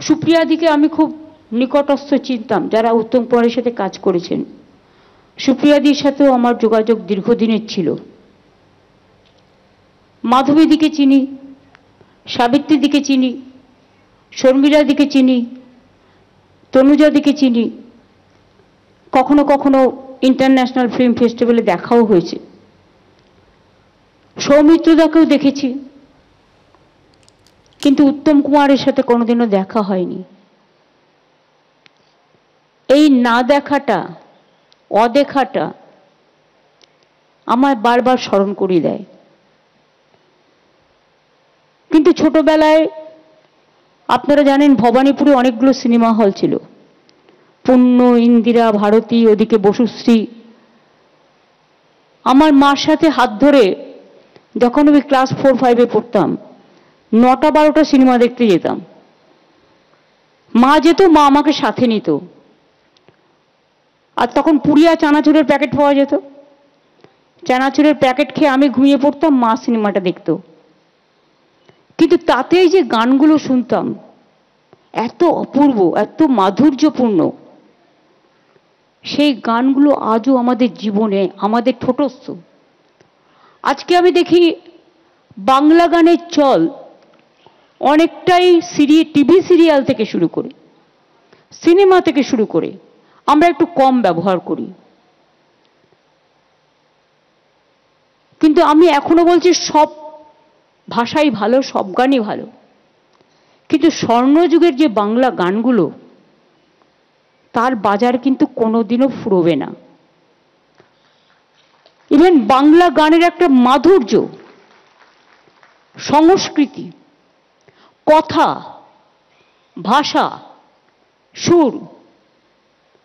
সুপ্রিয়াদিকে আমি খুব নিকটস্থ চিনতাম, যারা উত্তম কুমারের সাথে কাজ করেছেন। সুপ্রিয়াদির সাথেও আমার যোগাযোগ দীর্ঘদিনের ছিল। মাধবীদিকে চিনি, সাবিত্রীদিকে চিনি, শর্মিলাদিকে চিনি, তনুজাদিকে চিনি, কখনো কখনো ইন্টারন্যাশনাল ফিল্ম ফেস্টিভ্যালে দেখাও হয়েছে। সৌমিত্রদাকেও দেখেছি, কিন্তু উত্তম কুমারের সাথে কোনোদিনও দেখা হয়নি। এই না দেখাটা, অদেখাটা আমায় বারবার স্মরণ করিয়ে দেয়। কিন্তু ছোটবেলায় আপনারা জানেন ভবানীপুরে অনেকগুলো সিনেমা হল ছিল, পূর্ণ, ইন্দিরা, ভারতী, ওদিকে বসুশ্রী। আমার মার সাথে হাত ধরে যখন আমি ক্লাস 4-5-এ পড়তাম, 9টা-12টা সিনেমা দেখতে যেতাম। মা যেত, মা আমাকে সাথে নিত। আর তখন পুরিয়া চানাচুরের প্যাকেট পাওয়া যেত, চানাচুরের প্যাকেট খেয়ে আমি ঘুমিয়ে পড়তাম, মা সিনেমাটা দেখত। কিন্তু তাতেই যে গানগুলো শুনতাম এত অপূর্ব, এত মাধুর্যপূর্ণ, সেই গানগুলো আজও আমাদের জীবনে, আমাদের ঠোঁটস্থ। আজকে আমি দেখি বাংলা গানের চল অনেকটাই টিভি সিরিয়াল থেকে শুরু করে, সিনেমা থেকে শুরু করে আমরা একটু কম ব্যবহার করি। কিন্তু আমি এখনো বলছি সব ভাষাই ভালো, সব গানই ভালো, কিন্তু স্বর্ণযুগের যে বাংলা গানগুলো, তার বাজার কিন্তু কোনোদিনও ফুরোবে না। ইভেন বাংলা গানের একটা মাধুর্য, সংস্কৃতি, কথা, ভাষা, সুর,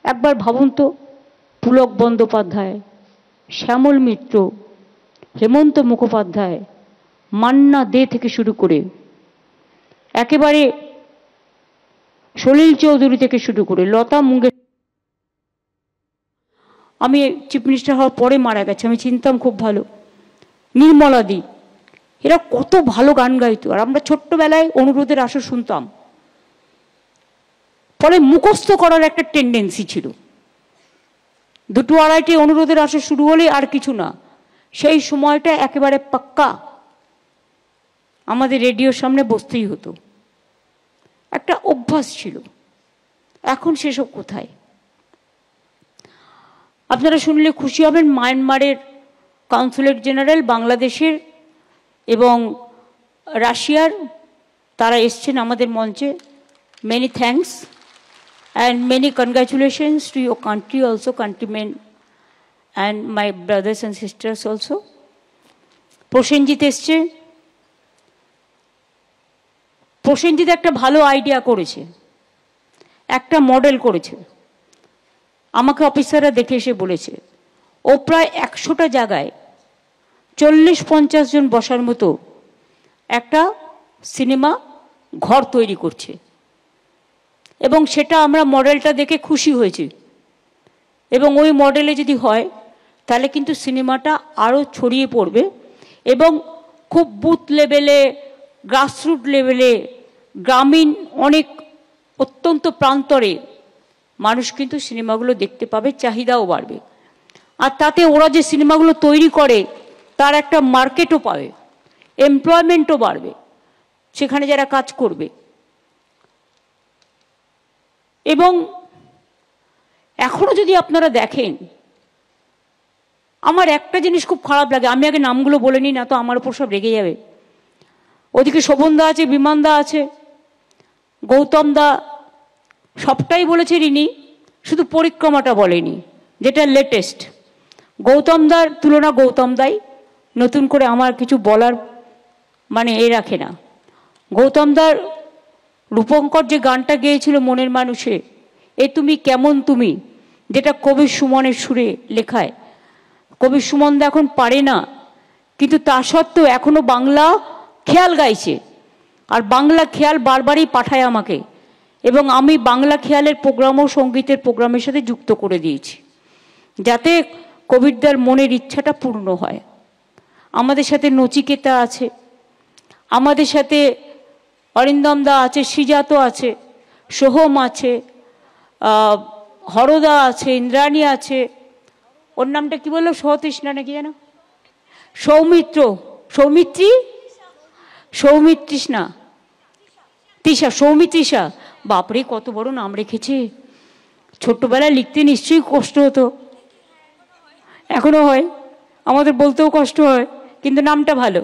একবার ভাবুন তো, পুলক বন্দ্যোপাধ্যায়, শ্যামল মিত্র, হেমন্ত মুখোপাধ্যায়, মান্না দে থেকে শুরু করে একেবারে সলিল চৌধুরী থেকে শুরু করে লতা মঙ্গেশকর, আমি চিফ মিনিস্টার হওয়ার পরে মারা গেছে, আমি চিনতাম খুব ভালো, নির্মলাদি, এরা কত ভালো গান গাইতো। আর আমরা ছোট্টবেলায় অনুরোধের আসর শুনতাম, ফলে মুখস্থ করার একটা টেন্ডেন্সি ছিল। 2-2:30 অনুরোধের আসর শুরু হলে আর কিছু না, সেই সময়টা একেবারে পাক্কা আমাদের রেডিওর সামনে বসতেই হতো, একটা অভ্যাস ছিল। এখন সেসব কোথায়? আপনারা শুনলে খুশি হবেন, মায়ানমারের কনসুলেট জেনারেল, বাংলাদেশের এবং রাশিয়ার, তারা এসছেন আমাদের মঞ্চে। Many thanks and many congratulations to your country also, countrymen and my brothers and sisters also. Prosenjit এসছে। প্রসেনজিৎ একটা ভালো আইডিয়া করেছে, একটা মডেল করেছে। আমাকে অফিসাররা দেখে এসে বলেছে ও প্রায় 100টা জায়গায় 40-50 জন বসার মতো একটা সিনেমা ঘর তৈরি করছে, এবং সেটা আমরা মডেলটা দেখে খুশি হয়েছি। এবং ওই মডেলে যদি হয় তাহলে কিন্তু সিনেমাটা আরও ছড়িয়ে পড়বে, এবং খুব বুথ লেভেলে, গ্রাসরুট লেভেলে, গ্রামীণ অনেক অত্যন্ত প্রান্তরে মানুষ কিন্তু সিনেমাগুলো দেখতে পাবে, চাহিদাও বাড়বে। আর তাতে ওরা যে সিনেমাগুলো তৈরি করে তার একটা মার্কেটও পাবে, এমপ্লয়মেন্টও বাড়বে সেখানে যারা কাজ করবে। এবং এখনো যদি আপনারা দেখেন, আমার একটা জিনিস খুব খারাপ লাগে, আমি আগে নামগুলো বলে নিই, না তো আমার উপর সব রেগে যাবে। ওদিকে শোভনদা আছে, বিমানদা আছে, গৌতমদা, সবটাই বলেছে রিনি, শুধু পরিক্রমাটা বলেনি, যেটা লেটেস্ট। গৌতমদার তুলনা গৌতমদাই, নতুন করে আমার কিছু বলার মানে রাখে না। গৌতমদার রূপঙ্কর যে গানটা গেয়েছিল মনের মানুষে, এ তুমি কেমন তুমি, যেটা কবি সুমনের সুরে লেখায়, কবি সুমনদা এখন পারে না, কিন্তু তা সত্ত্বেও এখনো বাংলা খেয়াল গাইছে। আর বাংলা খেয়াল বারবারই পাঠায় আমাকে, এবং আমি বাংলা খেয়ালের প্রোগ্রামও সঙ্গীতের প্রোগ্রামের সাথে যুক্ত করে দিয়েছি, যাতে কবিরদার মনের ইচ্ছাটা পূর্ণ হয়। আমাদের সাথে নচিকেতা আছে, আমাদের সাথে অরিন্দমদা আছে, সিজাতো আছে, সোহম আছে, হরদা আছে, ইন্দ্রাণী আছে, ওর নামটা কি বললো, সহতৃষ্ণা নাকি যেন, সৌমিত্রিষ্ণা, সৌমিত্রিষা। বাপরে কত বড় নাম রেখেছে। ছোট্টবেলায় লিখতে নিশ্চয়ই কষ্ট হতো, এখনো হয়, আমাদের বলতেও কষ্ট হয়, কিন্তু নামটা ভালো,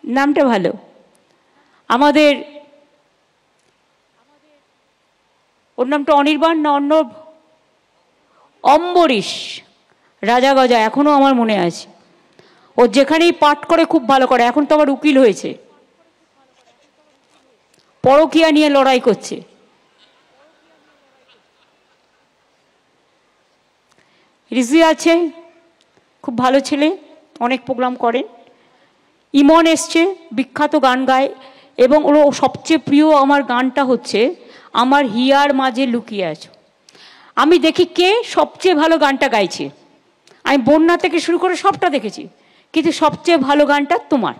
নামটা ভালো। আমাদের ওর নামটা অনির্বাণ না অর্ণব, অম্বরীশ, রাজা গজা, এখনো আমার মনে আছে। ও যেখানেই পাঠ করে খুব ভালো করে, এখন তো আবার উকিল হয়েছে, পরকীয়া নিয়ে লড়াই করছে। রিজি আছে, খুব ভালো ছেলে, অনেক প্রোগ্রাম করেন। ইমন এসছে, বিখ্যাত গান গায়, এবং ওর সবচেয়ে প্রিয় আমার গানটা হচ্ছে আমার হিয়ার মাঝে লুকিয়ে আছো। আমি দেখি কে সবচেয়ে ভালো গানটা গাইছে, আমি বন্যা থেকে শুরু করে সবটা দেখেছি, কিন্তু সবচেয়ে ভালো গানটা তোমার,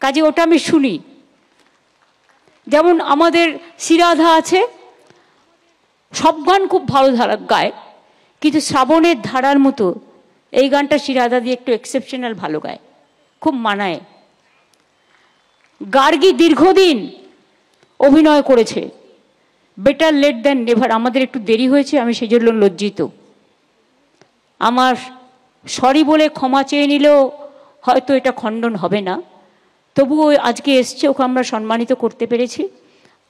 কাজে ওটা আমি শুনি। যেমন আমাদের শ্রীরাধা আছে, সব গান খুব ভালো গায়, কিন্তু শ্রাবণের ধারার মতো এই গানটা শ্রীরাধা দিয়ে একটু এক্সেপশনাল ভালো গায়, খুব মানায়। গার্গী দীর্ঘদিন অভিনয় করেছে, বেটার লেট দ্যান নেভার। আমাদের একটু দেরি হয়েছে, আমি সেই জন্য লজ্জিত। আমার সরি বলে ক্ষমা চেয়ে নিলেও হয়তো এটা খণ্ডন হবে না, তবুও আজকে এসছে, ওকে আমরা সম্মানিত করতে পেরেছি,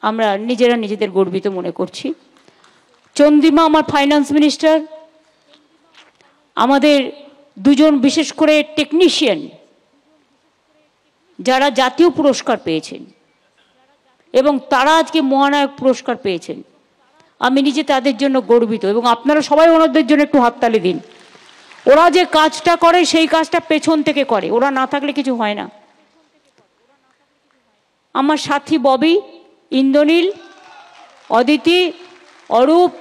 আমরা নিজেরা নিজেদের গর্বিত মনে করছি। চন্দ্রিমা আমার ফাইন্যান্স মিনিস্টার, আমাদের দুজন বিশেষ করে টেকনিশিয়ান যারা জাতীয় পুরস্কার পেয়েছেন এবং তারা আজকে মহানায়ক পুরস্কার পেয়েছেন, আমি নিজে তাদের জন্য গর্বিত, এবং আপনারা সবাই ওনাদের জন্য একটু হাততালি দিন। ওরা যে কাজটা করে সেই কাজটা পেছন থেকে করে, ওরা না থাকলে কিছু হয় না। আমার সাথী ববি, ইন্দ্রনীল, অদিতি, অরূপ,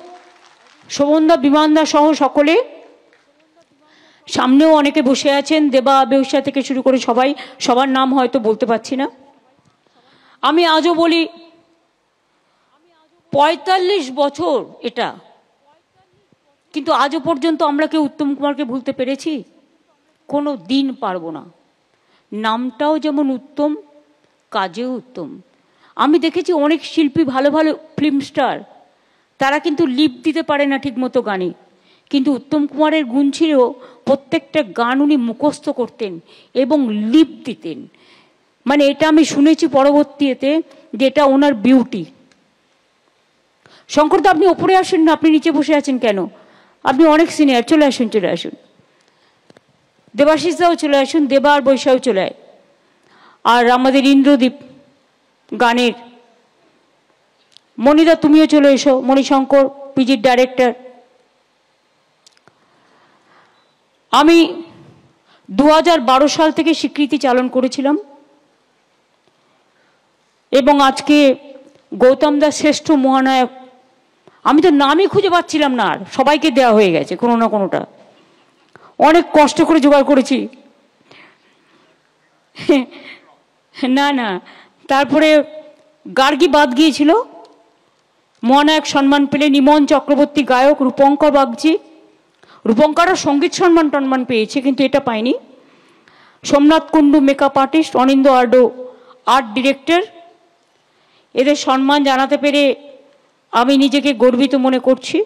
শোভনদা, বিমানদা সহ সকলে, সামনেও অনেকে বসে আছেন, দেবা, বেউসা থেকে শুরু করে সবাই, সবার নাম হয়তো বলতে পারছি না। আমি আজও বলি ৪৫ বছর এটা, কিন্তু আজও পর্যন্ত আমরা কেউ উত্তম কুমারকে ভুলতে পেরেছি? কোনো দিন পারবো না। নামটাও যেমন উত্তম, কাজেও উত্তম। আমি দেখেছি অনেক শিল্পী, ভালো ভালো ফিল্ম স্টার, তারা কিন্তু লিপ দিতে পারে না ঠিকমতো গানে, কিন্তু উত্তম কুমারের গুণ ছিল প্রত্যেকটা গান উনি মুখস্থ করতেন এবং লিপ দিতেন। মানে এটা আমি শুনেছি পরবর্তীতে যে এটা ওনার বিউটি। শঙ্করদা, আপনি ওপরে আসুন না, আপনি নিচে বসে আছেন কেন? আপনি অনেক সিনিয়র, চলে আসুন, চলে আসুন। দেবাশিসদাও চলে আসুন, দেবা আর বৈশাও চলে আয়। আর আমাদের ইন্দ্রদীপ গানের মণিদা, তুমিও চলে এসো, মণিশঙ্কর পিজির ডাইরেক্টর। আমি 2012 সাল থেকে স্বীকৃতি চালন করেছিলাম, এবং আজকে গৌতম দাস শ্রেষ্ঠ মহানায়ক, আমি তো নামই খুঁজে পাচ্ছিলাম না, আর সবাইকে দেওয়া হয়ে গেছে কোনো না কোনোটা, অনেক কষ্ট করে জোগাড় করেছি। না না, তারপরে গার্গী বাদ গিয়েছিল, মহানায়ক সম্মান পেলেন ইমন চক্রবর্তী, গায়ক রূপঙ্কর বাগচি, রূপঙ্করও সঙ্গীত সম্মান পেয়েছে, কিন্তু এটা পায়নি। সোমনাথ কুণ্ডু মেকআপ আর্টিস্ট, অনিন্দ আর্ডো আর্ট ডিরেক্টর। এদের সম্মান জানাতে পেরে আমি নিজেকে গর্বিত মনে করছি।